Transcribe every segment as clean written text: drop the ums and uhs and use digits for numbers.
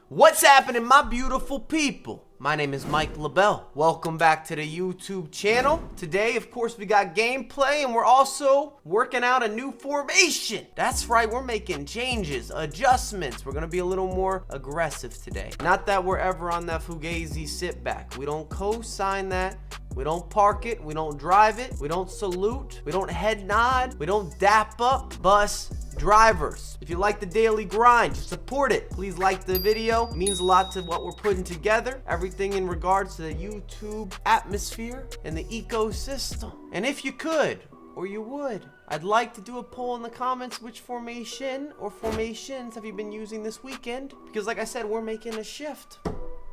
What's happening, my beautiful people? My name is Mike LaBelle. Welcome back to the YouTube channel. Today, of course, we got gameplay and we're also working out a new formation. That's right, we're making changes, adjustments. We're gonna be a little more aggressive today. Not that we're ever on that Fugazi sit back. We don't co-sign that. We don't park it, we don't drive it, we don't salute, we don't head nod, we don't dap up bus drivers. If you like the daily grind, just support it. Please like the video. It means a lot to what we're putting together. Everything in regards to the YouTube atmosphere and the ecosystem. And if you could, or you would, I'd like to do a poll in the comments. Which formation or formations have you been using this weekend? Because like I said, we're making a shift.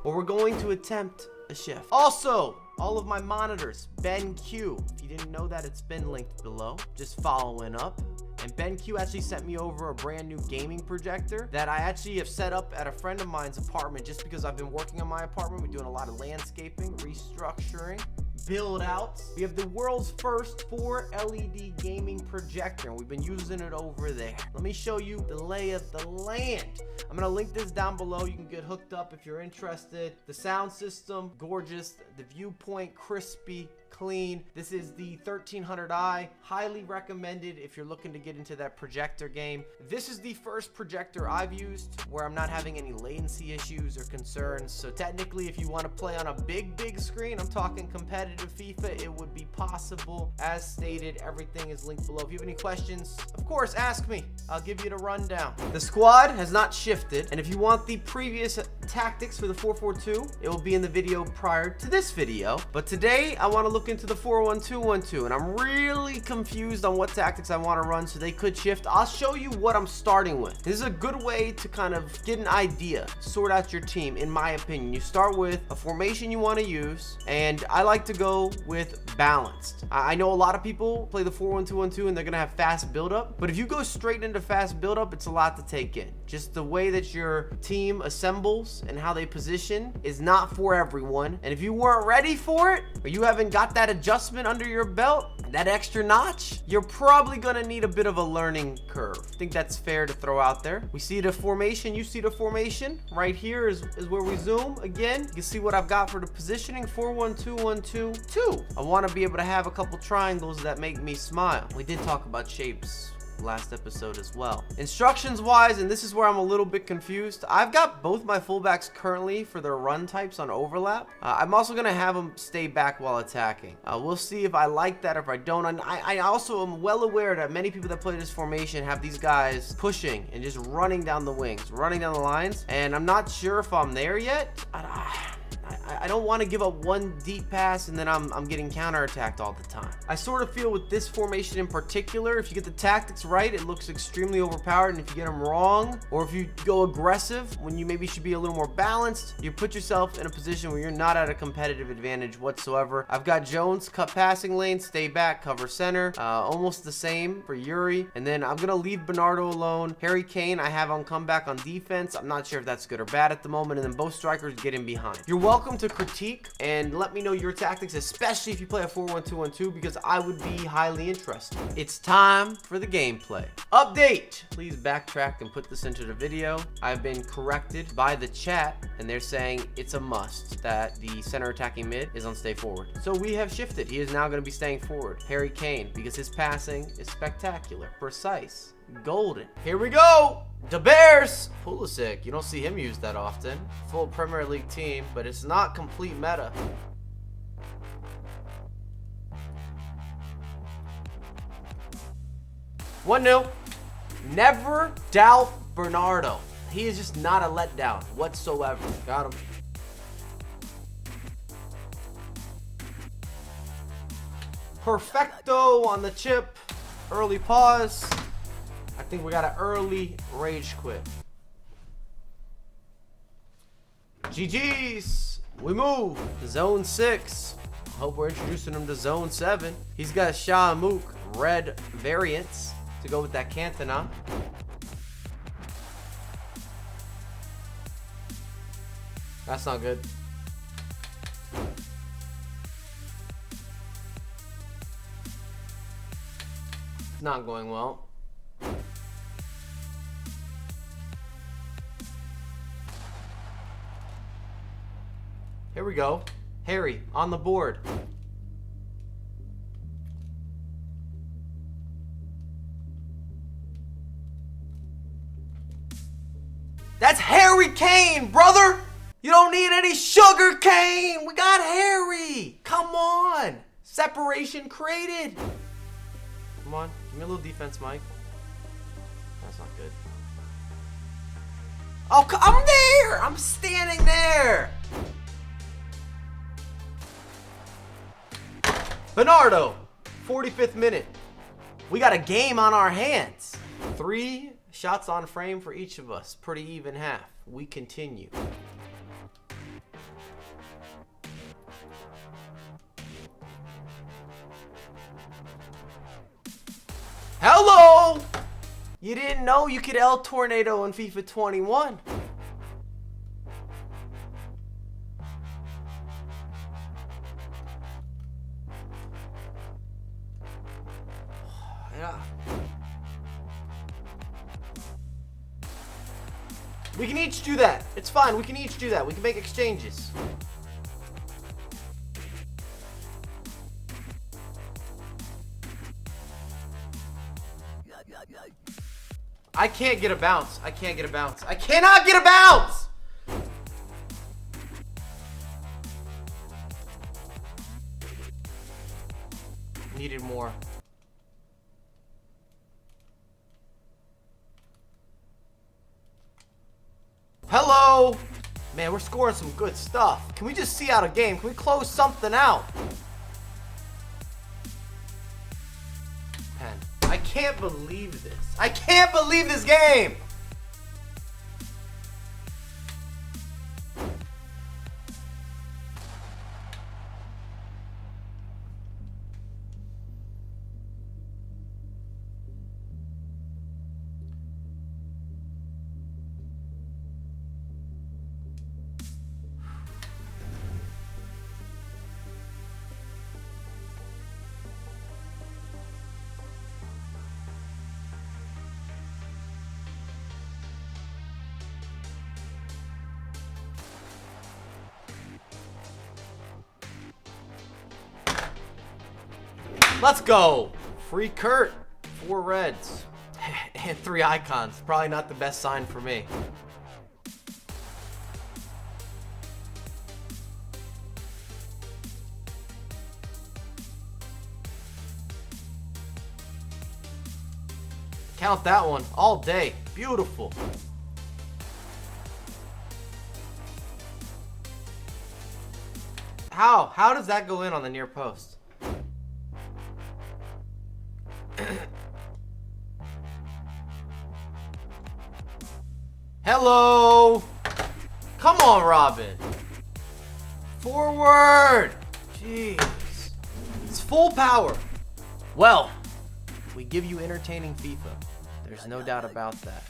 Or we're going to attempt a shift. Also, all of my monitors, BenQ. If you didn't know that, it's been linked below. Just following up. And BenQ actually sent me over a brand new gaming projector that I actually have set up at a friend of mine's apartment just because I've been working on my apartment. We're doing a lot of landscaping, restructuring, build outs. We have the world's first 4 LED gaming projector, and we've been using it over there. Let me show you the lay of the land. I'm gonna link this down below. You can get hooked up if you're interested. The sound system, gorgeous. The viewpoint, crispy, clean. This is the 1300i. Highly recommended if you're looking to get into that projector game. This is the first projector I've used where I'm not having any latency issues or concerns. So technically, if you want to play on a big screen, I'm talking competitive FIFA, it would be possible. As stated, everything is linked below. If you have any questions, of course, ask me. I'll give you the rundown. The squad has not shifted, and if you want the previous tactics for the 4-4-2, it will be in the video prior to this video. But today, I want to look into the 4-1-2-1-2, and I'm really confused on what tactics I want to run, so they could shift. I'll show you what I'm starting with. This is a good way to kind of get an idea, sort out your team, in my opinion. You start with a formation you want to use, and I like to go with balanced. I know a lot of people play the 4-1-2-1-2 and they're gonna have fast build-up, but if you go straight into fast build-up, it's a lot to take in. Just the way that your team assembles and how they position is not for everyone, and if you weren't ready for it, or you haven't got that adjustment under your belt, that extra notch, you're probably gonna need a bit of a learning curve. I think that's fair to throw out there. We see the formation, you see the formation. Right here is where we zoom. Again, you can see what I've got for the positioning, 4-1-2-1-2-2. I wanna be able to have a couple triangles that make me smile. We did talk about shapes last episode as well. Instructions wise, and this is where I'm a little bit confused, I've got both my fullbacks currently for their run types on overlap. I'm also gonna have them stay back while attacking. We'll see if I like that or if I don't. And I also am well aware that many people that play this formation have these guys pushing and just running down the wings, running down the lines, and I'm not sure if I'm there yet. I don't want to give up one deep pass and then I'm getting counterattacked all the time. I sort of feel with this formation in particular, if you get the tactics right, it looks extremely overpowered, and if you get them wrong, or if you go aggressive when you maybe should be a little more balanced, you put yourself in a position where you're not at a competitive advantage whatsoever. I've got Jones, cut passing lane, stay back, cover center, almost the same for Yuri, and then I'm gonna leave Bernardo alone. Harry Kane I have on comeback on defense. I'm not sure if that's good or bad at the moment, and then both strikers get in behind. You're welcome to critique and let me know your tactics, especially if you play a 4-1-2-1-2, because I would be highly interested. It's time for the gameplay. Update! Please backtrack and put this into the video. I've been corrected by the chat, and they're saying it's a must that the center attacking mid is on stay forward. So we have shifted. He is now going to be staying forward. Harry Kane, because his passing is spectacular, precise, golden. Here we go! The Bears! Pulisic, you don't see him used that often. Full Premier League team, but it's not complete meta. One 0. Never doubt Bernardo. He is just not a letdown whatsoever. Got him. Perfecto on the chip. Early pause. I think we got an early rage quit. GG's. We move. Zone 6. Hope we're introducing him to Zone 7. He's got Shah Mook red variants to go with that Cantona. That's not good. It's not going well. Here we go. Harry on the board. That's Harry Kane, brother. You don't need any sugar cane. We got Harry. Come on. Separation created. Come on. Give me a little defense, Mike. That's not good. Oh, I'm there. I'm standing there. Bernardo, 45th minute. We got a game on our hands. 3 shots on frame for each of us. Pretty even half. We continue. Hello! You didn't know you could El Tornado in FIFA 21. Yeah. We can each do that. It's fine. We can each do that. We can make exchanges. I can't get a bounce. I can't get a bounce. I cannot get a bounce! Needed more. Hello! Man, we're scoring some good stuff. Can we just see out a game? Can we close something out? Man, I can't believe this. I can't believe this game! Let's go. Free Kurt. 4 reds. And 3 icons. Probably not the best sign for me. Count that one all day. Beautiful. How? How does that go in on the near post? Hello! Come on, Robin. Forward! Jeez. It's full power. Well, we give you entertaining FIFA. There's no doubt about that.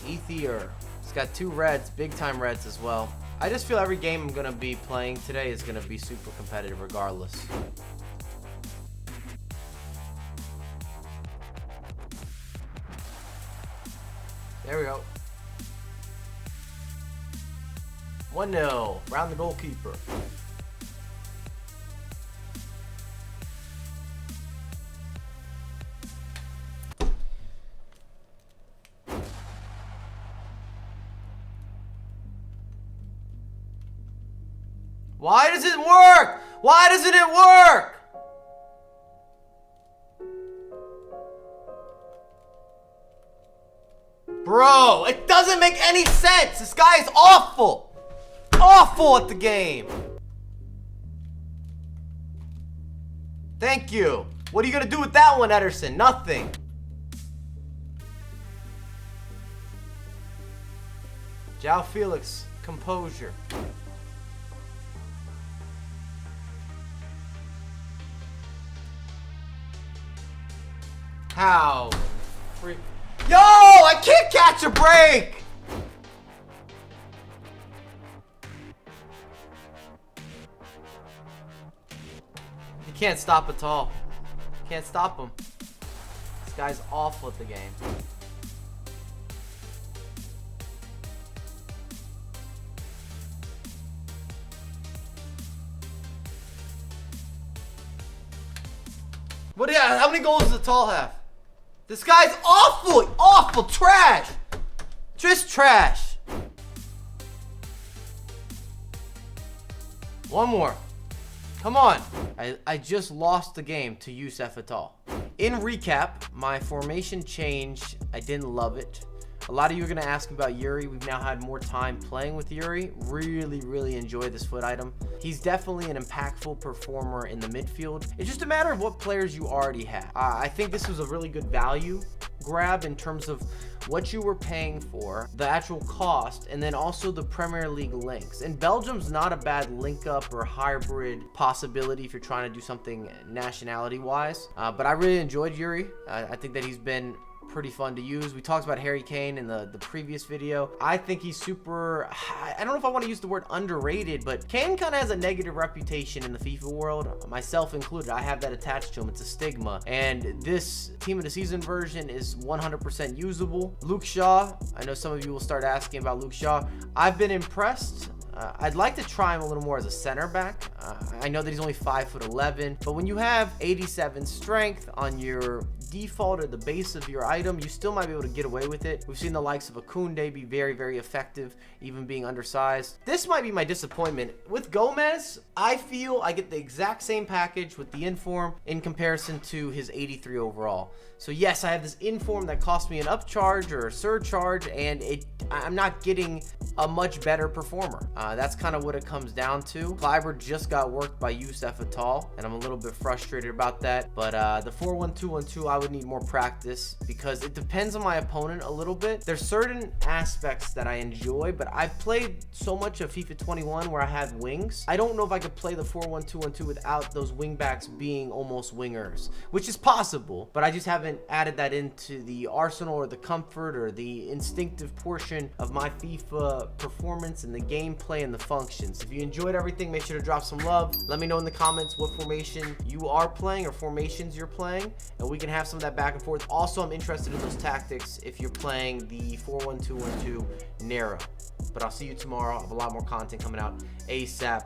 Ethier. It's got 2 reds, big time reds as well. I just feel every game I'm going to be playing today is going to be super competitive regardless. There we go. 1-0. Round the goalkeeper. Why does it work? Why doesn't it work? Bro, it doesn't make any sense. This guy is awful. Awful at the game. Thank you. What are you going to do with that one, Ederson? Nothing. João Felix, composure. How? Yo, I can't catch a break! You can't stop at all. Can't stop him. This guy's awful at the game. But yeah, how many goals does the tall have? This guy's awful, trash. Just trash. One more. Come on. I just lost the game to Youssef Atal. In recap, my formation changed. I didn't love it. A lot of you are going to ask about Yuri. We've now had more time playing with Yuri. Really enjoy this foot item. He's definitely an impactful performer in the midfield. It's just a matter of what players you already have. I think this was a really good value grab in terms of what you were paying for, the actual cost, and then also the Premier League links. And Belgium's not a bad link up or hybrid possibility if you're trying to do something nationality wise. But I really enjoyed Yuri. I think that he's been pretty fun to use. We talked about Harry Kane in the previous video. I think he's super, I don't know if I want to use the word underrated, but Kane kind of has a negative reputation in the FIFA world, myself included. I have that attached to him. It's a stigma. And this team of the season version is 100% usable. Luke Shaw, I know some of you will start asking about Luke Shaw. I've been impressed. I'd like to try him a little more as a center back. I know that he's only 5'11", but when you have 87 strength on your default or the base of your item, you still might be able to get away with it. We've seen the likes of Akunde be very effective, even being undersized. This might be my disappointment. With Gomez, I feel I get the exact same package with the inform in comparison to his 83 overall. So yes, I have this inform that cost me an upcharge or a surcharge, and I'm not getting a much better performer. That's kind of what it comes down to. Kleiber just got worked by Youssef Atal, and I'm a little bit frustrated about that. But the 4-1-2-1-2, I would need more practice because it depends on my opponent a little bit. There's certain aspects that I enjoy, but I've played so much of FIFA 21 where I have wings. I don't know if I could play the 4-1-2-1-2 without those wing backs being almost wingers, which is possible, but I just haven't added that into the arsenal or the comfort or the instinctive portion of my FIFA performance and the gameplay and the functions. If you enjoyed everything, make sure to drop some love. Let me know in the comments what formation you are playing or formations you're playing, and we can have some of that back and forth. Also, I'm interested in those tactics if you're playing the 4-1-2-1-2 Nero. But I'll see you tomorrow. I have a lot more content coming out ASAP.